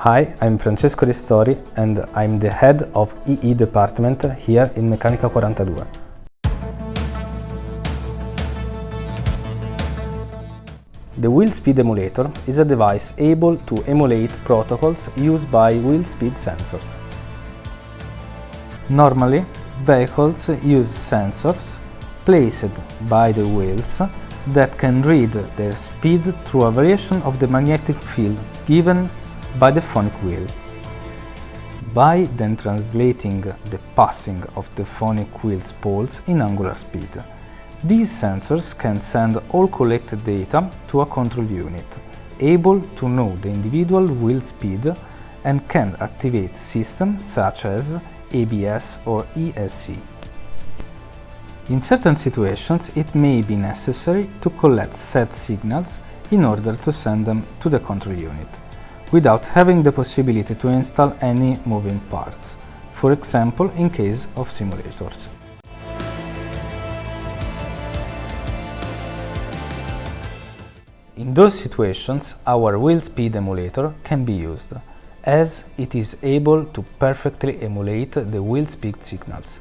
Hi, I'm Francesco Ristori and I'm the head of EE department here in Meccanica 42. The Wheel Speed Emulator is a device able to emulate protocols used by wheel speed sensors. Normally, vehicles use sensors placed by the wheels that can read their speed through a variation of the magnetic field given by the phonic wheel. By then translating the passing of the phonic wheel's poles in angular speed, these sensors can send all collected data to a control unit, able to know the individual wheel speed and can activate systems such as ABS or ESC. In certain situations, it may be necessary to collect set signals in order to send them to the control unit, without having the possibility to install any moving parts, for example in case of simulators. In those situations, our Wheel Speed Emulator can be used, as it is able to perfectly emulate the wheel speed signals.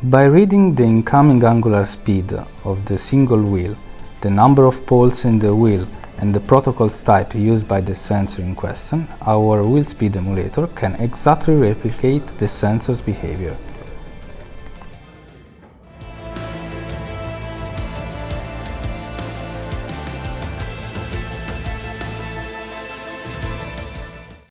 By reading the incoming angular speed of the single wheel, the number of poles in the wheel and the protocols type used by the sensor in question, our Wheel Speed Emulator can exactly replicate the sensor's behavior.